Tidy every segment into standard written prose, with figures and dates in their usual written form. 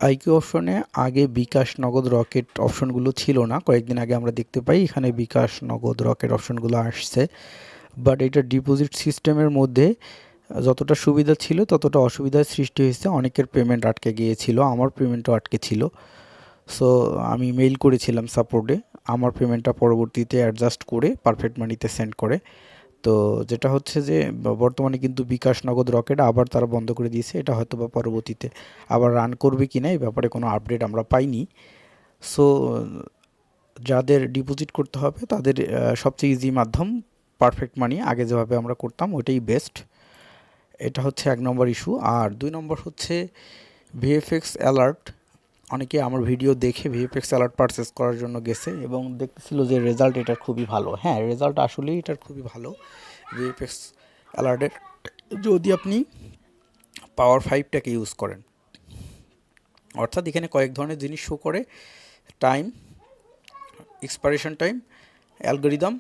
IQ অপশনে আগে বিকাশ নগদ রকেট অপশনগুলো ছিল না, কয়েকদিন আগে আমরা দেখতে পাই এখানে বিকাশ নগদ রকেট অপশনগুলো আসছে। বাট এটা ডিপোজিট সিস্টেমের মধ্যে যতটা সুবিধা ছিল ততটা অসুবিধার সৃষ্টি হয়েছে, অনেকের পেমেন্ট আটকে গিয়েছিল, আমার পেমেন্টও আটকে ছিল। সো আমি মেইল করেছিলাম সাপোর্টে, আমার পেমেন্টটা পরবর্তীতে অ্যাডজাস্ট করে পারফেক্ট মানিতে সেন্ড করে। তো যেটা হচ্ছে যে বর্তমানে কিন্তু বিকাশ নগদ রকেট আবার তারা বন্ধ করে দিয়েছে, এটা হয়তো বা পরবর্তীতে আবার রান করবে কিনা এই ব্যাপারে কোনো আপডেট আমরা পাইনি। সো যাদের ডিপোজিট করতে হবে তাদের সবচেয়ে ইজি মাধ্যম পারফেক্ট মানি, আগে যেভাবে আমরা করতাম ওইটাই বেস্ট। এটা হচ্ছে 1 নম্বর ইস্যু। আর 2 নম্বর হচ্ছে ভিএফএক্স অ্যালার্ট। অনেকে আমার ভিডিও দেখে ভিএফএক্স অ্যালার্ট পারচেস করার জন্য গেছে এবং দেখতেছিল যে রেজাল্ট এটার খুবই ভালো। হ্যাঁ, রেজাল্ট আসলেই এটার খুবই ভালো ভিএফএক্স অ্যালার্টের, যদি আপনি পাওয়ার 5টাকে ইউজ করেন। অর্থাৎ এখানে কয়েক ধরনের জিনিস শো করে: টাইম, এক্সপাইরেশন টাইম, অ্যালগোরিদম,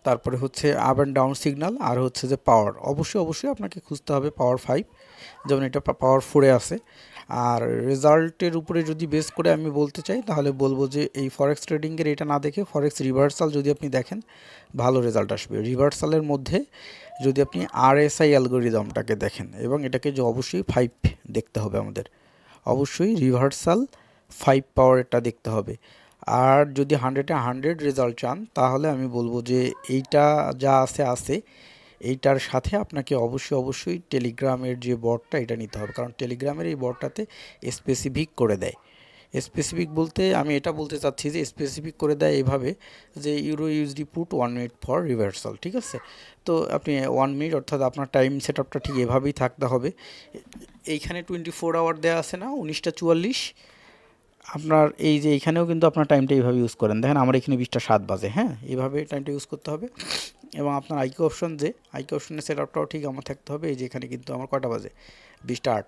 তারপরে হচ্ছে আপ অ্যান্ড ডাউন সিগন্যাল, আর হচ্ছে যে পাওয়ার। অবশ্যই আপনাকে খুঁজতে হবে পাওয়ার 5, যেমন এটা পাওয়ার 4-এ আছে। আর রেজাল্টের উপরে যদি বেস করে আমি বলতে চাই তাহলে বলবো যে এই ফরেক্স ট্রেডিংয়ের এটা না দেখে ফরেক্স রিভার্সাল যদি আপনি দেখেন ভালো রেজাল্ট আসবে। রিভার্সালের মধ্যে যদি আপনি আরএসআই অ্যালগোরিদমটাকে দেখেন, এবং এটাকে যে অবশ্যই 5 দেখতে হবে আমাদের, অবশ্যই রিভার্সাল 5 পাওয়ারটা দেখতে হবে। আর যদি 100-এ 100 রেজাল্ট চান তাহলে আমি বলবো যে এইটা যা আছে এইটার সাথে আপনাকে অবশ্যই টেলিগ্রামের যে বটটা এটা নিতে হবে, কারণ টেলিগ্রামের এই বটটাতে স্পেসিফিক করে দেয়। স্পেসিফিক বলতে আমি এটা বলতে চাচ্ছি যে স্পেসিফিক করে দেয় এভাবে যে euro USD put 1 minute for reversal, ঠিক আছে? তো আপনি 1 মিনিট অর্থাৎ আপনার টাইম সেট আপটা ঠিক এভাবেই থাকতে হবে। এইখানে 24 আওয়ার দেওয়া আছে না, 19টা 44। আপনার এই যে এইখানেও কিন্তু আপনার টাইমটা এইভাবে ইউজ করেন, দেখেন আমার এখানে 20টা 7 বাজে। হ্যাঁ, এইভাবে টাইমটা ইউজ করতে হবে। এবং আপনার আইকিউ অপশন, যে আইকিউ অপশনের সেট আপটাও ঠিক আমার থাকতে হবে। এই যে এখানে কিন্তু আমার কটা বাজে, 20টা 8।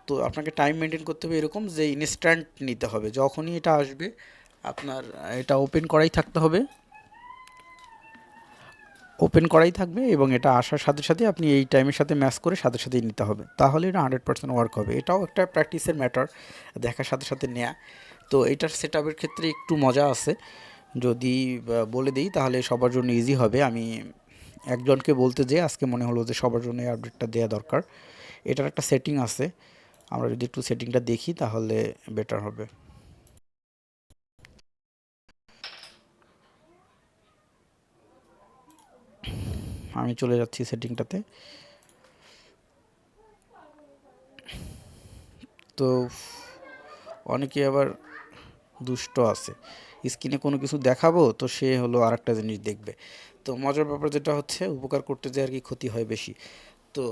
তো আপনাকে টাইম মেনটেন করতে হবে এরকম যে ইনস্ট্যান্ট নিতে হবে, যখনই এটা আসবে আপনার এটা ওপেন করাই থাকতে হবে, ওপেন করাই থাকবে, এবং এটা আসার সাথে সাথে আপনি এই টাইমের সাথে ম্যাচ করে সাথে সাথেই নিতে হবে, তাহলে এটা 100% ওয়ার্ক হবে। এটাও একটা প্র্যাকটিসের ম্যাটার, দেখার সাথে সাথে নেয়া। তো এটার সেট আপের ক্ষেত্রে একটু মজা আছে, যদি বলে দিই তাহলে সবার জন্য ইজি হবে। আমি একজনকে বলতে যেয়ে আজকে মনে হলো যে সবার জন্য এই আপডেটটা দেওয়া দরকার। এটার একটা সেটিং আছে, আমরা যদি একটু সেটিংটা দেখি তাহলে বেটার হবে। আমি চলে যাচ্ছি সেটিংটাতে। তো অনেকে আবার দুষ্ট আছে, স্ক্রিনে কোনো কিছু দেখাবো তো সে হলো আরেকটা জিনিস দেখবে। তো মজার ব্যাপার যেটা হচ্ছে, উপকার করতে যেয়ে আর কি ক্ষতি হয় বেশি। তো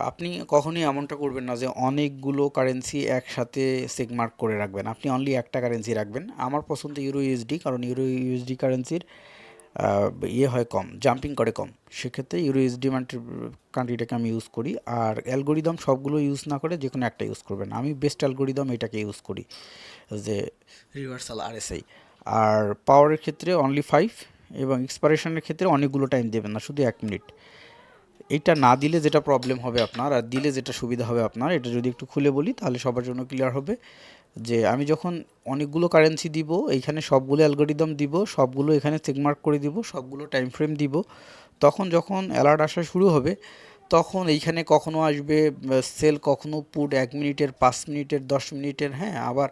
আপনি কখনোই এমনটা করবেন না যে অনেকগুলো কারেন্সি একসাথে সেগমার্ক করে রাখবেন, আপনি অনলি একটা কারেন্সি রাখবেন। আমার পছন্দ ইউরো ইউএসডি, কারণ ইউরো ইউএসডি কারেন্সির ইয়ে হয় কম, জাম্পিং করে কম, সেক্ষেত্রে ইউরো ইউএসডি কান্ট্রিটাকে আমি ইউজ করি। আর অ্যালগোরিদম সবগুলো ইউজ না করে যে কোনো একটা ইউজ করবেন, আমি বেস্ট অ্যালগোরিদম এটাকে ইউজ করি, যে রিভার্সাল আরএসআই। আর পাওয়ারের ক্ষেত্রে অনলি 5, এবং এক্সপারেশনের ক্ষেত্রে অনেকগুলো টাইম দেবেন না, শুধু 1 মিনিট। এইটা না দিলে যেটা প্রবলেম হবে আপনার, আর দিলে যেটা সুবিধা হবে আপনার, এটা যদি একটু খুলে বলি তাহলে সবার জন্য ক্লিয়ার হবে। যে আমি যখন অনেকগুলো কারেন্সি দিব, এইখানে সবগুলো অ্যালগোরিদম দিব, সবগুলো এখানে চেকমার্ক করে দিব, সবগুলো টাইম ফ্রেম দিব, তখন যখন অ্যালার্ট আসা শুরু হবে তখন এইখানে কখনো আসবে সেল, কখনো পুট 1 মিনিটের, 5 মিনিটের, 10 মিনিটের। হ্যাঁ, আবার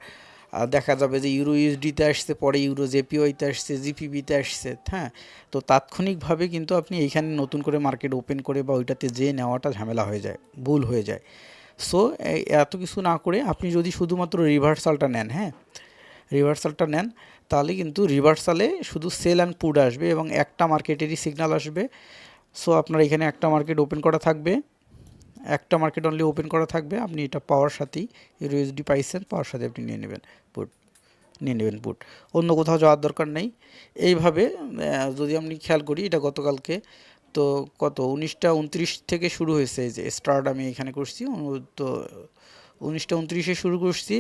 দেখা যাবে যে ইউরো ইউএসডিতে আসছে, পরে ইউরো জেপিওইতে আসছে, জিপিবিতে আসছে। হ্যাঁ, তো তাৎক্ষণিকভাবে কিন্তু আপনি এইখানে নতুন করে মার্কেট ওপেন করে বা ওইটাতে যেয়ে নেওয়াটা ঝামেলা হয়ে যায়, ভুল হয়ে যায়। সো এত কিছু না করে আপনি যদি শুধুমাত্র রিভার্সালটা নেন, হ্যাঁ, রিভার্সালটা নেন, তাহলে কিন্তু রিভার্সালে শুধু সেল অ্যান্ড পুট আসবে এবং একটা মার্কেটেরই সিগন্যাল আসবে। সো আপনার এখানে একটা মার্কেট ওপেন করা থাকবে, একটা মার্কেট অনলি ওপেন করা থাকবে, আপনি এটা পাওয়ার সাথেই ইউএসডি পাইছেন, পাওয়ার সাথে আপনি নিয়ে নেবেন পুট, অন্য কোথাও যাওয়ার দরকার নেই। এইভাবে যদি আমি খেয়াল করি, এটা গতকালকে তো কত 19টা 29 থেকে শুরু হয়েছে, এই যে স্টার্ট আমি এখানে করছি, তো 19টা 29-এ শুরু করছি,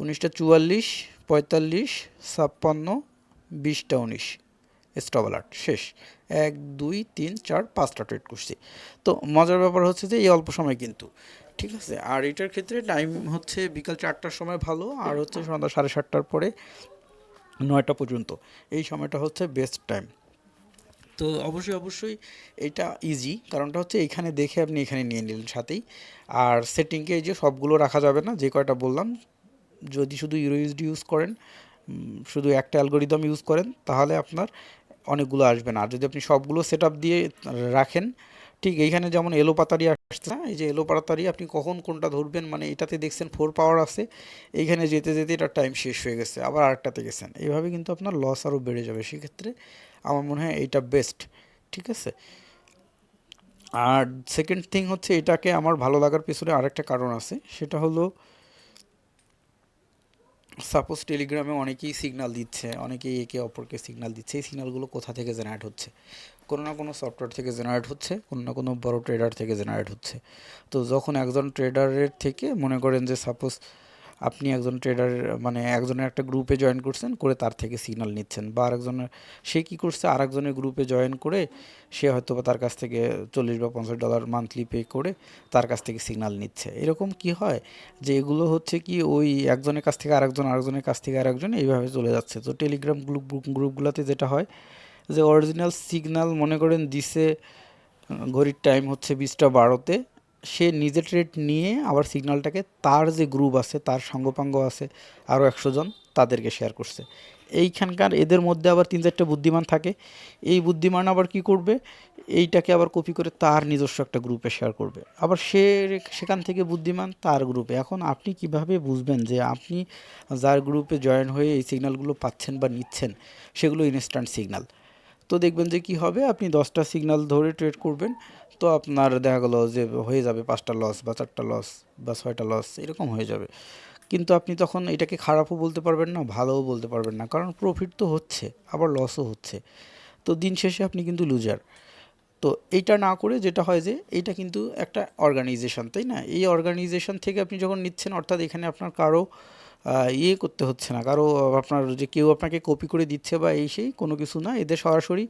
19টা 44, 45, 56, 20টা 19 স্টপ অ্যালার্ট শেষ। 1 2 3 4 5টা ট্রেড করছি। তো মজার ব্যাপার হচ্ছে যে এই অল্প সময় কিন্তু ঠিক আছে। আর এটার ক্ষেত্রে টাইম হচ্ছে বিকাল 4টার সময় ভালো, আর হচ্ছে সন্ধ্যা 7:30টার পরে 9টা পর্যন্ত, এই সময়টা হচ্ছে বেস্ট টাইম। তো অবশ্যই এটা ইজি, কারণটা হচ্ছে এইখানে দেখে আপনি এখানে নিয়ে নিলেন সাথেই। আর সেটিংকে এই যে সবগুলো রাখা যাবে না, যে কয়টা বললাম। যদি শুধু ইউরোইউএসডি ইউজ করেন, শুধু একটা অ্যালগোরিদম ইউজ করেন, তাহলে আপনার অনেকগুলো আসবে না। আর যদি আপনি সবগুলো সেট আপ দিয়ে রাখেন, ঠিক এইখানে যেমন এলো পাতারি আসছে না, এই যে এলো পাতারি আপনি কখন কোনটা ধরবেন, মানে এটাতে দেখছেন 4 পাওয়ার আছে, এইখানে যেতে যেতে এটার টাইম শেষ হয়ে গেছে, আবার আরেকটাতে গেছেন, এইভাবে কিন্তু আপনার লস আরও বেড়ে যাবে। সেক্ষেত্রে আমার মনে হয় এইটা বেস্ট। ঠিক আছে। আর সেকেন্ড থিং হচ্ছে, এটাকে আমার ভালো লাগার পিছনে আরেকটা কারণ আছে, সেটা হলো সাপোজ টেলিগ্রামে অনেকেই সিগন্যাল দিচ্ছে, অনেকেই একে অপরকে সিগন্যাল দিচ্ছে, এই সিগন্যালগুলো কোথা থেকে জেনারেট হচ্ছে? কোনো না কোনো সফটওয়্যার থেকে জেনারেট হচ্ছে, কোনো না কোনো বড় ট্রেডার থেকে জেনারেট হচ্ছে। তো যখন একজন ট্রেডারের থেকে, মনে করেন যে সাপোজ আপনি একজন ট্রেডার, মানে একজনের একটা গ্রুপে জয়েন করছেন, করে তার থেকে সিগন্যাল নিচ্ছেন, বা আরেকজনের, সে কী করছে, আরেকজনের গ্রুপে জয়েন করে সে হয়তো বা তার কাছ থেকে $40 বা $50 মান্থলি পে করে তার কাছ থেকে সিগন্যাল নিচ্ছে। এরকম কি হয় যে এগুলো হচ্ছে কি ওই একজনের কাছ থেকে আরেকজন, আরেকজনের কাছ থেকে আরেকজন, এইভাবে চলে যাচ্ছে। তো টেলিগ্রাম গ্রুপগুলোতে যেটা হয় যে অরিজিনাল সিগন্যাল মনে করেন দিছে ঘড়ির টাইম হচ্ছে 20টা 12-তে, সে নিজে ট্রেড নিয়ে আবার সিগন্যালটাকে তার যে গ্রুপ আছে, তার সাঙ্গপাঙ্গ আছে আরও 100 জন, তাদেরকে শেয়ার করছে। এইখানকার এদের মধ্যে আবার 3-4টে বুদ্ধিমান থাকে। এই বুদ্ধিমান আবার কি করবে, এইটাকে আবার কপি করে তার নিজস্ব একটা গ্রুপে শেয়ার করবে, আবার সে সেখান থেকে বুদ্ধিমান তার গ্রুপে। এখন আপনি কিভাবে বুঝবেন যে আপনি যার গ্রুপে জয়েন হয়ে এই সিগন্যালগুলো পাচ্ছেন বা নিচ্ছেন সেগুলো ইনস্ট্যান্ট সিগন্যাল? তো দেখবেন যে কি হবে, আপনি 10টা সিগন্যাল ধরে ট্রেড করবেন, তো আপনার দেখা গেলো যে হয়ে যাবে 5টা লস বা 4টা লস বা 6টা লস, এরকম হয়ে যাবে। কিন্তু আপনি তখন এটাকে খারাপও বলতে পারবেন না, ভালোও বলতে পারবেন না, কারণ প্রফিট তো হচ্ছে আবার লসও হচ্ছে। তো দিন শেষে আপনি কিন্তু লুজার। তো এইটা না করে যেটা হয় যে এইটা কিন্তু একটা অর্গানাইজেশন, তাই না? এই অর্গানাইজেশন থেকে আপনি যখন নিচ্ছেন, অর্থাৎ এখানে আপনার কারো ইয়ে করতে হচ্ছে না, কারো আপনার যে কেউ আপনাকে কপি করে দিচ্ছে বা এই সেই কোনো কিছু না। এদের সরাসরি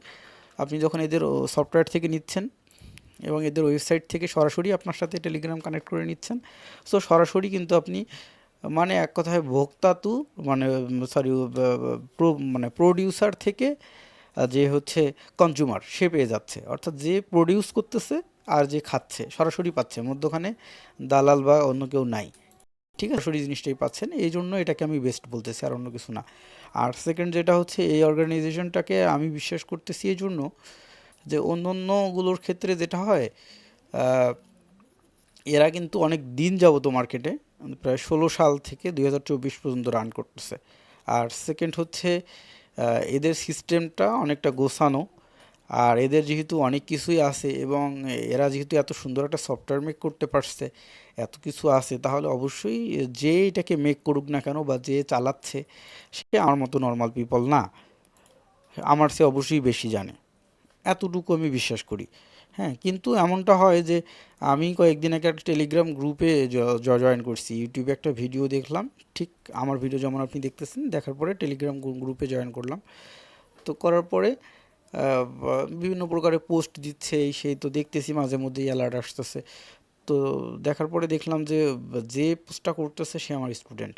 আপনি যখন এদের সফটওয়্যার থেকে নিচ্ছেন এবং এদের ওয়েবসাইট থেকে সরাসরি আপনার সাথে টেলিগ্রাম কানেক্ট করে নিচ্ছেন, সো সরাসরি কিন্তু আপনি, মানে এক কথায় ভোক্তা টু, মানে সরি, মানে প্রডিউসার থেকে যে হচ্ছে কনজিউমার, সে পেয়ে যাচ্ছে। অর্থাৎ যে প্রডিউস করতেছে আর যে খাচ্ছে সরাসরি পাচ্ছে, মধ্যখানে দালাল বা অন্য কেউ নাই। ঠিক আছে, সরাসরি জিনিসটাই পাচ্ছেন, এই জন্য এটাকে আমি বেস্ট বলতেছি, আর অন্য কিছু না। আর সেকেন্ড যেটা হচ্ছে, এই অর্গানাইজেশনটাকে আমি বিশ্বাস করতেছি এই জন্য যে অন্য অন্যগুলোর ক্ষেত্রে যেটা হয়, আহ, এরা কিন্তু অনেক দিন যাবত মার্কেটে, প্রায় 16 সাল থেকে 2024 পর্যন্ত রান করতেছে। আর সেকেন্ড হচ্ছে এদের সিস্টেমটা অনেকটা গোছানো, আর এদের যেহেতু অনেক কিছুই আছে এবং এরা যেহেতু এত সুন্দর একটা সফটওয়্যার মেক করতে পারছে, এত কিছু আছে, তাহলে অবশ্যই যে এটাকে মেক করুক না কেন বা যে চালাচ্ছে, সে আমার মতো নর্মাল পিপল না, আমার সে অবশ্যই বেশি জানে, এতটুকু আমি বিশ্বাস করি। হ্যাঁ, কিন্তু এমনটা হয় যে আমি কয়েকদিন আগে একটা টেলিগ্রাম গ্রুপে জয়েন করছি, ইউটিউবে একটা ভিডিও দেখলাম, ঠিক আমার ভিডিও যেমন আপনি দেখতেছেন, দেখার পরে টেলিগ্রাম গ্রুপে জয়েন করলাম। তো করার পরে বিভিন্ন প্রকারের পোস্ট দিচ্ছে, এই সেই, তো দেখতেছি মাঝে মধ্যেই অ্যালার্ট আসতেছে। তো দেখার পরে দেখলাম যে যে পোস্টটা করতেছে সে আমার স্টুডেন্ট।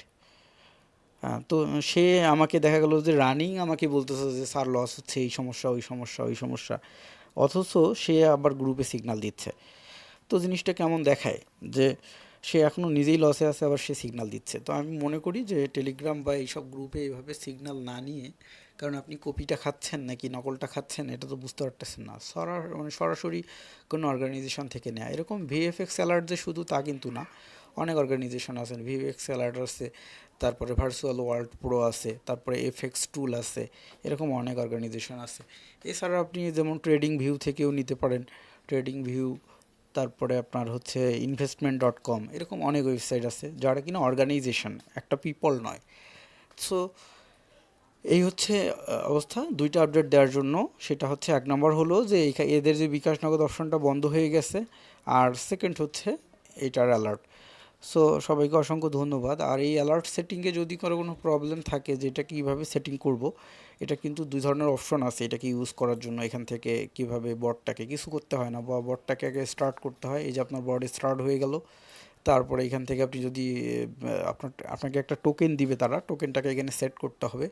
হ্যাঁ, তো সে আমাকে দেখা গেল যে রানিং আমাকে বলতেছে যে স্যার লস হচ্ছে, এই সমস্যা ওই সমস্যা ওই সমস্যা, অথচ সে আবার গ্রুপে সিগন্যাল দিচ্ছে। তো জিনিসটা কেমন দেখায় যে সে এখনও নিজেই লসে আছে, আবার সে সিগন্যাল দিচ্ছে। তো আমি মনে করি যে টেলিগ্রাম বা এইসব গ্রুপে এইভাবে সিগন্যাল না নিয়ে, কারণ আপনি কপিটা খাচ্ছেন নাকি নকলটা খাচ্ছেন এটা তো বুঝতে পারতেছেন না, মানে সরাসরি কোনো অর্গানাইজেশন থেকে নেওয়া। এরকম ভিএফএক্স অ্যালার্ট যে শুধু তা কিন্তু না, অনেক অর্গানাইজেশন আছেন, ভিএফএক্স অ্যালার্ট আছে, তারপরে ভার্চুয়াল ওয়ার্ল্ড প্রো আছে, তারপরে এফএক্স টুল আছে, এরকম অনেক অর্গানাইজেশন আছে। এছাড়া আপনি যেমন ট্রেডিং ভিউ থেকেও নিতে পারেন, ট্রেডিং ভিউ, তারপরে আপনার হচ্ছে investment.com, এরকম অনেক ওয়েবসাইট আছে যারা কিনা অর্গানাইজেশন, একটা পিপল নয়। সো এই হচ্ছে অবস্থা। দুইটা আপডেট দেওয়ার জন্য, সেটা হচ্ছে এক নম্বর হলো যে এদের যে বিকাশ নগদ অপশনটা বন্ধ হয়ে গেছে, আর সেকেন্ড হচ্ছে এটার অ্যালার্ট। সো সবাইকে অসংখ্য ধন্যবাদ। আর এই অ্যালার্ট সেটিংয়ে যদি কোনো প্রবলেম থাকে যে এটা কীভাবে সেটিং করব, এটা কিন্তু দুই ধরনের অপশন আছে এটাকে ইউজ করার জন্য। এখান থেকে কিভাবে বটটাকে, কিছু করতে হয় না, বা বটটাকে আগে স্টার্ট করতে হয়, এই যে আপনার বট স্টার্ট হয়ে গেল, তারপরে এখান থেকে আপনি যদি আপনাকে একটা টোকেন দিবে, তারা টোকেনটাকে এখানে সেট করতে হবে।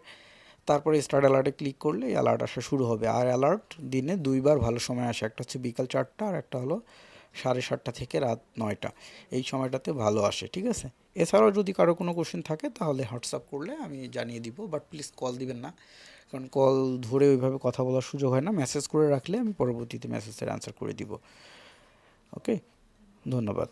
তারপরে স্টার্ট অ্যালার্টে ক্লিক করলে অ্যালার্ট আসা শুরু হবে। আর অ্যালার্ট দিনে 2বার ভালো সময় আসে, একটা হচ্ছে বিকাল 4টা আর একটা হলো 7:30 থেকে রাত 9টা। এই সময়টাতে ভালো আসে, ঠিক আছে। এছাড়াও যদি কারো কোনো কোশ্চেন থাকে তাহলে হোয়াটসঅ্যাপ করলে আমি জানিয়ে দিব, বাট প্লিজ কল দিবেন না, কারণ কল ধরে ওইভাবে কথা বলার সুযোগ হয় না। মেসেজ করে রাখলে আমি পরবর্তীতে মেসেজের অ্যান্সার করে দিব। ওকে, ধন্যবাদ।